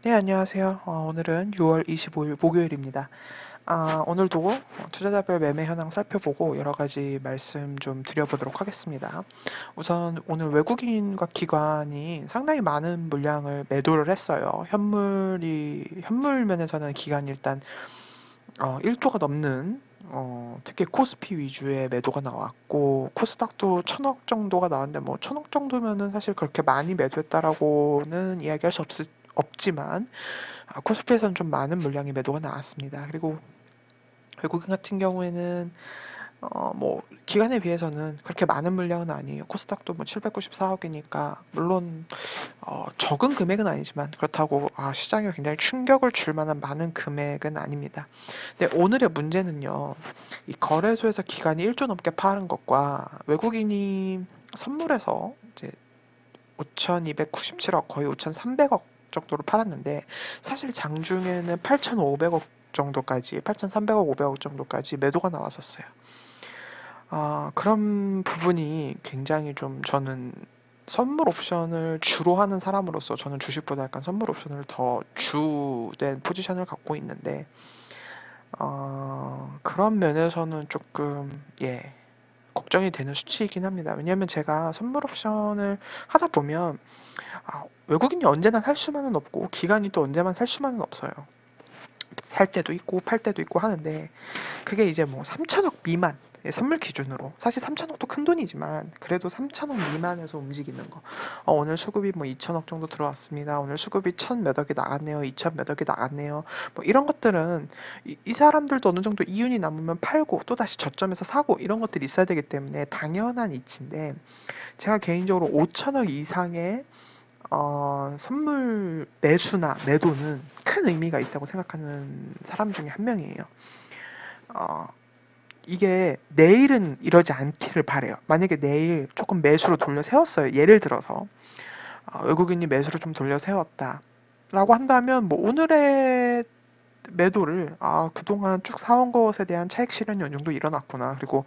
네, 안녕하세요. 오늘은 6월 25일 목요일입니다. 오늘도 투자자별 매매 현황 살펴보고 여러 가지 말씀 좀 드려보도록 하겠습니다. 우선 오늘 외국인과 기관이 상당히 많은 물량을 매도를 했어요. 현물 면에서는 기간이 일단 1조가 넘는 특히 코스피 위주의 매도가 나왔고 코스닥도 1,000억 정도가 나왔는데 뭐 1,000억 정도면은 사실 그렇게 많이 매도했다라고는 이야기할 수 없지만 코스피에서는 좀 많은 물량의 매도가 나왔습니다. 그리고 외국인 같은 경우에는 뭐 기간에 비해서는 그렇게 많은 물량은 아니에요. 코스닥도 뭐 794억이니까 물론 적은 금액은 아니지만 그렇다고 시장에 굉장히 충격을 줄 만한 많은 금액은 아닙니다. 근데 오늘의 문제는요. 이 거래소에서 기간이 1조 넘게 파는 것과 외국인이 선물해서 이제 5,297억 거의 5,300억 정도로 팔았는데 사실 장중에는 8,500억 정도까지 8,300억 500억 정도까지 매도가 나왔었어요. 그런 부분이 굉장히 좀 저는 선물 옵션을 주로 하는 사람으로서 저는 주식보다 약간 선물 옵션을 더 주된 포지션을 갖고 있는데 그런 면에서는 조금 걱정이 되는 수치이긴 합니다. 왜냐하면 제가 선물 옵션을 하다 보면 외국인이 언제나 살 수만은 없고 기관이 또 언제만 살 수만은 없어요. 살 때도 있고 팔 때도 있고 하는데 그게 이제 뭐 3천억 미만 선물 기준으로 사실 3천억도 큰 돈이지만 그래도 3천억 미만에서 움직이는 거 오늘 수급이 뭐 2천억 정도 들어왔습니다. 오늘 수급이 1천 몇 억이 나갔네요. 2천 몇 억이 나갔네요. 뭐 이런 것들은 이 사람들도 어느 정도 이윤이 남으면 팔고 또 다시 저점에서 사고 이런 것들이 있어야 되기 때문에 당연한 이치인데 제가 개인적으로 5천억 이상의 선물 매수나 매도는 큰 의미가 있다고 생각하는 사람 중에 한 명이에요. 어, 이게 내일은 이러지 않기를 바래요. 만약에 내일 조금 매수로 돌려 세웠어요. 예를 들어서 외국인이 매수로 좀 돌려 세웠다. 라고 한다면 뭐 오늘의 매도를 그동안 쭉 사온 것에 대한 차익 실현이 어느 정도 일어났구나. 그리고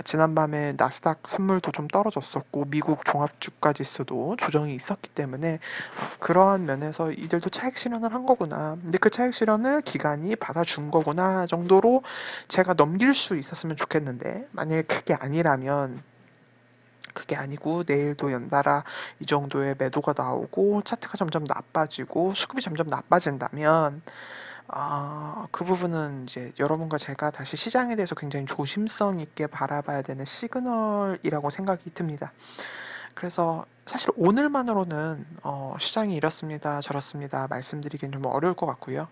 지난밤에 나스닥 선물도 좀 떨어졌었고 미국 종합주가 지수도 조정이 있었기 때문에 그러한 면에서 이들도 차익 실현을 한 거구나. 근데 그 차익 실현을 기관이 받아준 거구나 정도로 제가 넘길 수 있었으면 좋겠는데 만약에 그게 아니라면 그게 아니고 내일도 연달아 이 정도의 매도가 나오고 차트가 점점 나빠지고 수급이 점점 나빠진다면 그 부분은 이제 여러분과 제가 다시 시장에 대해서 굉장히 조심성 있게 바라봐야 되는 시그널이라고 생각이 듭니다. 그래서 사실 오늘만으로는 시장이 이렇습니다, 저렇습니다 말씀드리기는 좀 어려울 것 같고요.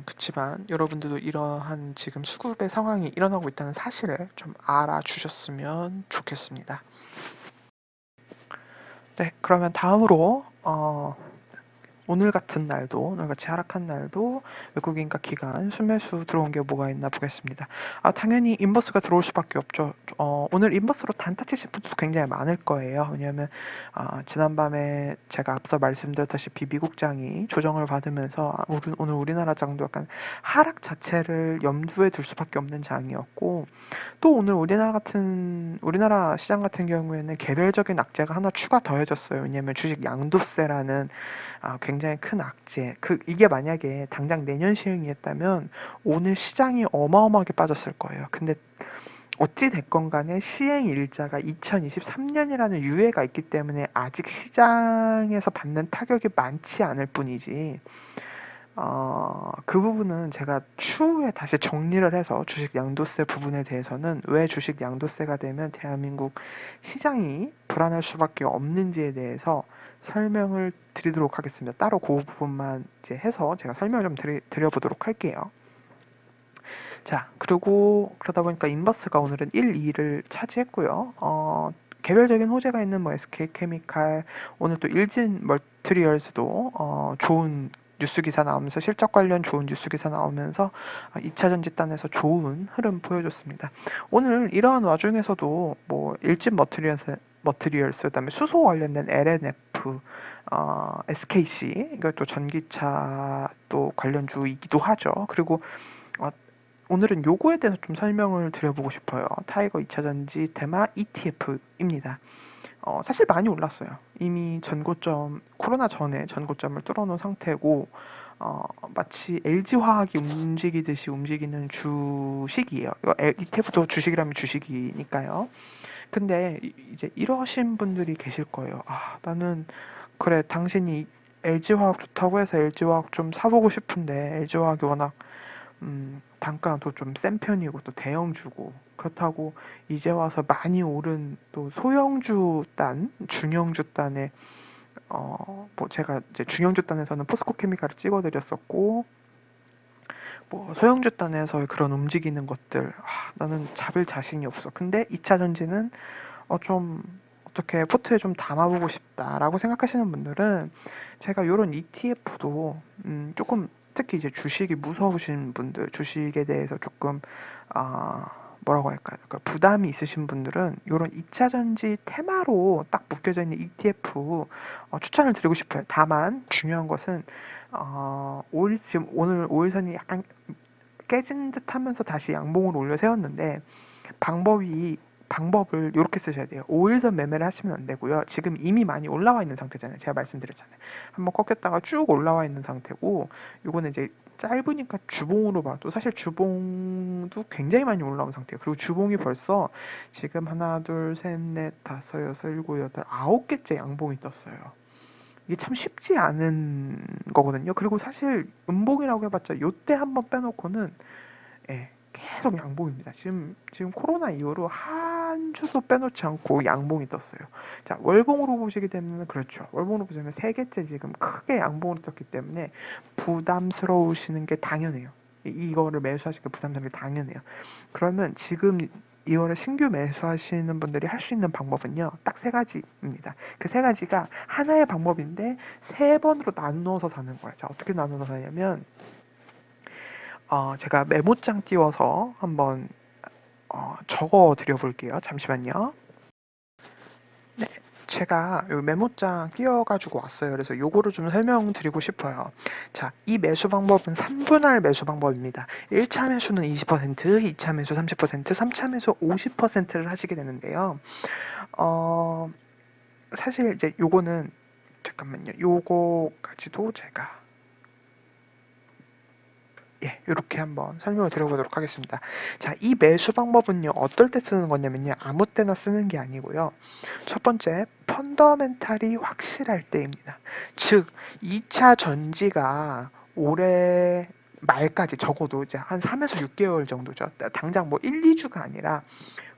그치만 여러분들도 이러한 지금 수급의 상황이 일어나고 있다는 사실을 좀 알아주셨으면 좋겠습니다. 네, 그러면 다음으로 오늘 같은 날도 오늘같이 하락한 날도 외국인과 기관 순매수 들어온 게 뭐가 있나 보겠습니다. 당연히 인버스가 들어올 수밖에 없죠. 오늘 인버스로 단타 치신 분들도 굉장히 많을 거예요. 왜냐하면 지난밤에 제가 앞서 말씀드렸다시피 미국장이 조정을 받으면서 오늘 우리나라 장도 약간 하락 자체를 염두에 둘 수밖에 없는 장이었고 또 오늘 우리나라 시장 같은 경우에는 개별적인 악재가 하나 추가 더해졌어요. 왜냐하면 주식 양도세라는 굉장히 큰 악재. 이게 만약에 당장 내년 시행이었다면 오늘 시장이 어마어마하게 빠졌을 거예요. 근데 어찌 됐건 간에 시행 일자가 2023년이라는 유예가 있기 때문에 아직 시장에서 받는 타격이 많지 않을 뿐이지 그 부분은 제가 추후에 다시 정리를 해서 주식 양도세 부분에 대해서는 왜 주식 양도세가 되면 대한민국 시장이 불안할 수밖에 없는지에 대해서 설명을 드리도록 하겠습니다. 따로 그 부분만 이제 해서 제가 설명을 좀 드려보도록 할게요. 자, 그리고 그러다 보니까 인버스가 오늘은 1, 2를 차지했고요. 개별적인 호재가 있는 뭐 SK케미칼, 오늘 또 일진 멀티리얼즈도 좋은 뉴스 기사 나오면서 실적 관련 좋은 뉴스 기사 나오면서 2차 전지단에서 좋은 흐름 보여줬습니다. 오늘 이러한 와중에서도 뭐 일진 머티리얼스 그다음에 수소 관련된 LNF SKC 이것도 전기차 또 관련주이기도 하죠. 그리고 오늘은 요거에 대해서 좀 설명을 드려보고 싶어요. 타이거 2차전지 테마 ETF입니다. 사실 많이 올랐어요. 이미 전고점, 코로나 전에 전고점을 뚫어놓은 상태고, 마치 LG화학이 움직이듯이 움직이는 주식이에요. 이거 ETF도 주식이라면 주식이니까요. 근데 이제 이러신 분들이 계실 거예요. 아, 나는 그래, 당신이 LG화학 좋다고 해서 LG화학 좀 사보고 싶은데 LG화학이 워낙 단가도 좀 센 편이고 또 대형주고 그렇다고 이제 와서 많이 오른 또 소형주 단, 중형주 단에 뭐 제가 이제 중형주 단에서는 포스코 케미칼을 찍어드렸었고 뭐 소형주 단에서의 그런 움직이는 것들 나는 잡을 자신이 없어. 근데 2차 전지는 좀 어떻게 포트에 좀 담아보고 싶다라고 생각하시는 분들은 제가 요런 ETF도 조금 특히 이제 주식이 무서우신 분들, 주식에 대해서 조금 뭐라고 할까요? 그러니까 부담이 있으신 분들은 요런 2차 전지 테마로 딱 묶여져 있는 ETF 추천을 드리고 싶어요. 다만 중요한 것은 지금 오늘 5일선이 약간 깨진 듯 하면서 다시 양봉으로 올려 세웠는데 방법을 이렇게 쓰셔야 돼요. 5일선 매매를 하시면 안 되고요. 지금 이미 많이 올라와 있는 상태잖아요. 제가 말씀드렸잖아요. 한번 꺾였다가 쭉 올라와 있는 상태고, 요거는 이제 짧으니까 주봉으로 봐도 사실 주봉도 굉장히 많이 올라온 상태예요. 그리고 주봉이 벌써 지금 하나, 둘, 셋, 넷, 다섯, 여섯, 일곱, 여덟, 9개째 양봉이 떴어요. 이게 참 쉽지 않은 거거든요. 그리고 사실 음봉이라고 해봤자 요때 한번 빼놓고는 예, 계속 양봉입니다. 지금 코로나 이후로 한 주도 빼놓지 않고 양봉이 떴어요. 자, 월봉으로 보시게 되면 그렇죠. 월봉으로 보시면 세 개째 지금 크게 양봉으로 떴기 때문에 부담스러우시는 게 당연해요. 이거를 매수하시는 게 부담스러운 게 당연해요. 그러면 지금 이거를 신규 매수하시는 분들이 할 수 있는 방법은요. 딱 세 가지입니다. 그 세 가지가 하나의 방법인데 세 번으로 나누어서 사는 거예요. 자, 어떻게 나누어서 사냐면 제가 메모장 띄워서 한번 적어 드려 볼게요. 잠시만요. 네, 제가 요 메모장 띄워가지고 왔어요. 그래서 요거를 좀 설명드리고 싶어요. 자, 이 매수 방법은 3분할 매수 방법입니다. 1차 매수는 20%, 2차 매수 30%, 3차 매수 50%를 하시게 되는데요. 어, 사실 이제 요거는 잠깐만요. 요거까지도 제가 예, 이렇게 한번 설명을 드려보도록 하겠습니다. 자, 이 매수 방법은요, 어떨 때 쓰는 거냐면요, 아무 때나 쓰는 게 아니고요. 첫 번째, 펀더멘탈이 확실할 때입니다. 즉, 2차 전지가 올해 말까지 적어도 이제 한 3에서 6개월 정도죠. 당장 뭐 1, 2주가 아니라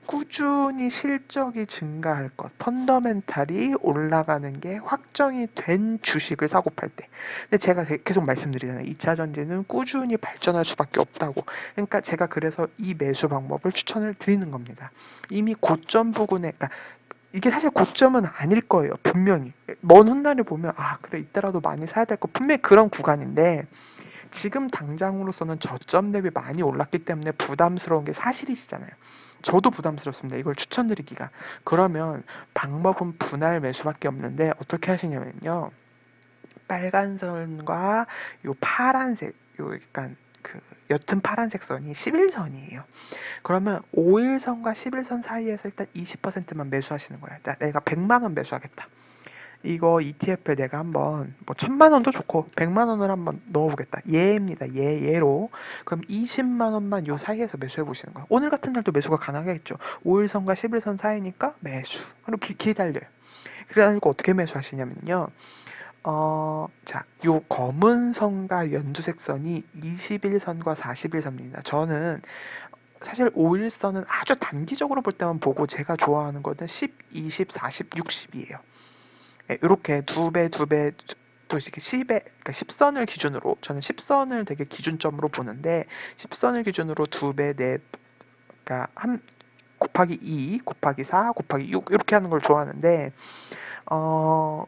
꾸준히 실적이 증가할 것, 펀더멘탈이 올라가는 게 확정이 된 주식을 사고 팔 때. 근데 제가 계속 말씀드리잖아요. 2차 전지는 꾸준히 발전할 수밖에 없다고. 그러니까 제가 그래서 이 매수 방법을 추천을 드리는 겁니다. 이미 고점 부근에, 그러니까 이게 사실 고점은 아닐 거예요. 분명히. 먼 훗날을 보면, 그래, 이때라도 많이 사야 될 거, 분명히 그런 구간인데, 지금 당장으로서는 저점 대비 많이 올랐기 때문에 부담스러운 게 사실이시잖아요. 저도 부담스럽습니다. 이걸 추천드리기가. 그러면 방법은 분할 매수밖에 없는데 어떻게 하시냐면요. 빨간 선과 요 파란색, 요 약간 그 옅은 파란색 선이 11선이에요. 그러면 5일선과 11선 사이에서 일단 20%만 매수하시는 거예요. 내가 100만 원 매수하겠다. 이거 ETF에 내가 한번 뭐 1000만 원도 좋고 100만 원을 한번 넣어보겠다. 예입니다. 예로. 그럼 20만 원만 요 사이에서 매수해 보시는 거예요. 오늘 같은 날도 매수가 가능하겠죠. 5일선과 11선 사이니까 매수. 그리고 기다려요. 그래가지고 어떻게 매수하시냐면요. 자, 요 검은 선과 연두색 선이 21선과 41선입니다. 저는 사실 5일선은 아주 단기적으로 볼 때만 보고 제가 좋아하는 거는 10, 20, 40, 60이에요. 이렇게 두 배, 또 이렇게 10에, 그러니까 10선을 기준으로, 저는 10선을 되게 기준점으로 보는데, 10선을 기준으로 두 배, 네, 그러니까 곱하기 2, 곱하기 4, 곱하기 6, 이렇게 하는 걸 좋아하는데,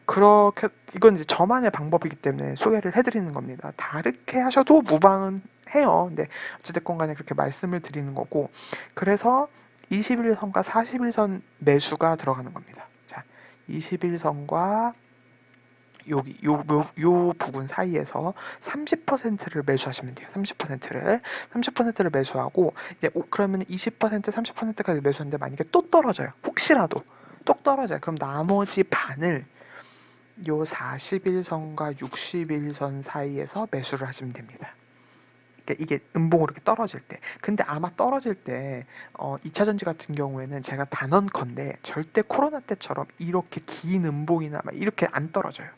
그렇게, 이건 이제 저만의 방법이기 때문에 소개를 해드리는 겁니다. 다르게 하셔도 무방은 해요. 근데 어찌됐건 간에 그렇게 말씀을 드리는 거고, 그래서 21선과 41선 매수가 들어가는 겁니다. 자, 21선과 여기 요 부분 사이에서 30%를 매수하시면 돼요. 30%를 매수하고 이제 그러면 20% 30%까지 매수하는데 만약에 또 떨어져요. 혹시라도 뚝 떨어져요. 그럼 나머지 반을 요 41선과 61선 사이에서 매수를 하시면 됩니다. 그러니까 이게 음봉으로 이렇게 떨어질 때. 근데 아마 떨어질 때 2차 전지 같은 경우에는 제가 단언컨대 절대 코로나 때처럼 이렇게 긴 음봉이나 막 이렇게 안 떨어져요.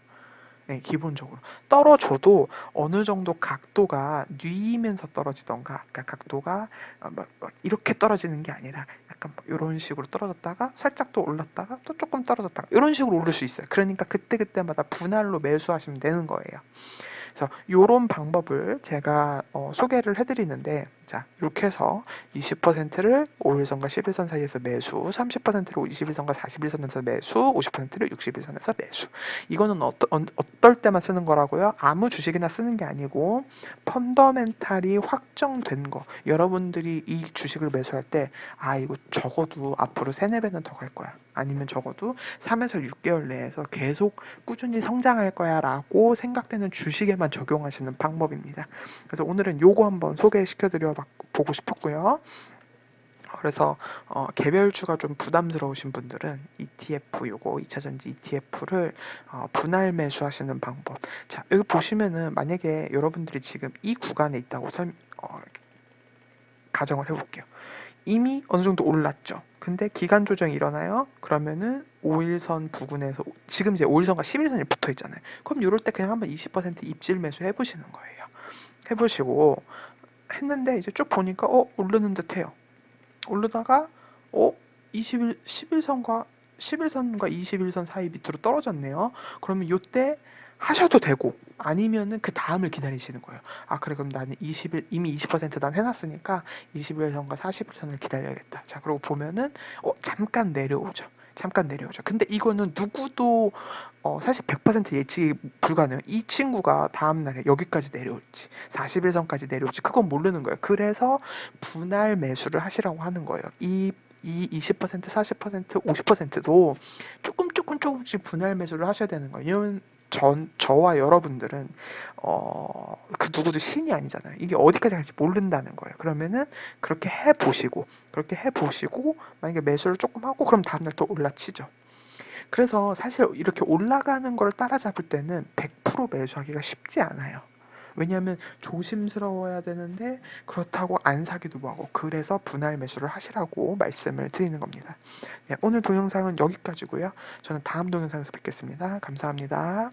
네, 기본적으로. 떨어져도 어느 정도 각도가 뉘면서 떨어지던가, 그러니까 각도가 막 이렇게 떨어지는 게 아니라 약간 이런 식으로 떨어졌다가 살짝 또 올랐다가 또 조금 떨어졌다가 이런 식으로 오를 수 있어요. 그러니까 그때그때마다 분할로 매수하시면 되는 거예요. 그래서 요런 방법을 제가 소개를 해드리는데, 자, 이렇게 해서 20%를 5일선과 11선 사이에서 매수, 30%를 21선과 41선에서 매수, 50%를 61선에서 매수. 이거는 어떨 때만 쓰는 거라고요? 아무 주식이나 쓰는 게 아니고 펀더멘탈이 확정된 거. 여러분들이 이 주식을 매수할 때, 아, 이거 적어도 앞으로 3, 4배는 더 갈 거야. 아니면 적어도 3에서 6개월 내에서 계속 꾸준히 성장할 거야 라고 생각되는 주식에만 적용하시는 방법입니다. 그래서 오늘은 요거 한번 소개시켜 드려 보고 싶었고요. 그래서 개별주가 좀 부담스러우신 분들은 ETF 요거 2차전지 ETF를 분할 매수하시는 방법. 자, 여기 보시면은 만약에 여러분들이 지금 이 구간에 있다고 가정을 해볼게요. 이미 어느 정도 올랐죠. 근데 기간 조정이 일어나요. 그러면은 5일선 부근에서 지금 이제 5일선과 11선이 붙어 있잖아요. 그럼 이럴 때 그냥 한번 20% 입질 매수 해보시는 거예요. 해보시고 했는데 이제 쭉 보니까 오르는 듯해요. 오르다가 20일 11선과 21선 사이 밑으로 떨어졌네요. 그러면 요때 하셔도 되고 아니면은 그 다음을 기다리시는 거예요. 아, 그래, 그럼 나는 이미 20%난 해놨으니까 21선과 41선을 기다려야겠다. 자, 그러고 보면은 잠깐 내려오죠. 잠깐 내려오죠. 근데 이거는 누구도 사실 100% 예측이 불가능해요. 이 친구가 다음날에 여기까지 내려올지 41선까지 내려올지 그건 모르는 거예요. 그래서 분할 매수를 하시라고 하는 거예요. 이 20%, 40%, 50%도 조금씩 분할 매수를 하셔야 되는 거예요. 왜냐면 저와 여러분들은 그 누구도 신이 아니잖아요. 이게 어디까지 갈지 모른다는 거예요. 그러면은 그렇게 해보시고 만약에 매수를 조금 하고 그럼 다음날 또 올라치죠. 그래서 사실 이렇게 올라가는 걸 따라잡을 때는 100% 매수하기가 쉽지 않아요. 왜냐하면 조심스러워야 되는데 그렇다고 안 사기도 뭐하고 그래서 분할 매수를 하시라고 말씀을 드리는 겁니다. 네, 오늘 동영상은 여기까지고요. 저는 다음 동영상에서 뵙겠습니다. 감사합니다.